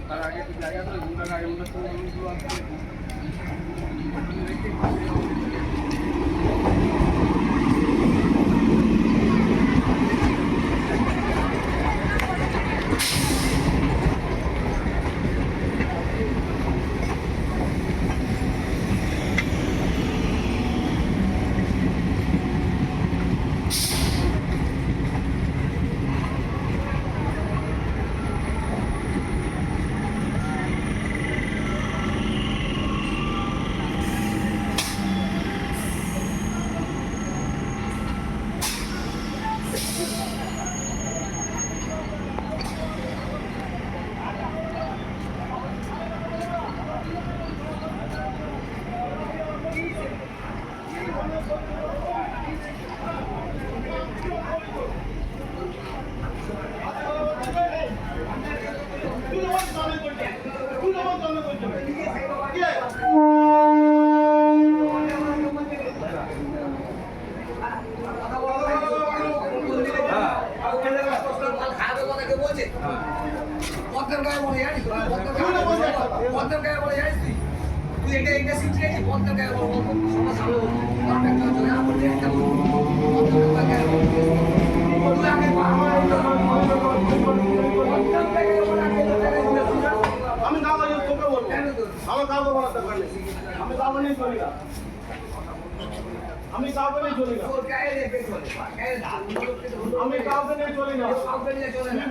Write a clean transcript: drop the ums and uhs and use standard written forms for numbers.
তার আগে একটু জায়গা তো দুটার আগে মধ্যে তো মানুষগুলো আসছে আমি কাউকে তোকে বলবো আমার কাউকে বলার দরকার নেই আমি কাউকে নিয়ে চলি না আমি কাউকে নিয়ে চলি না আমি কাউকে নিয়ে চলি না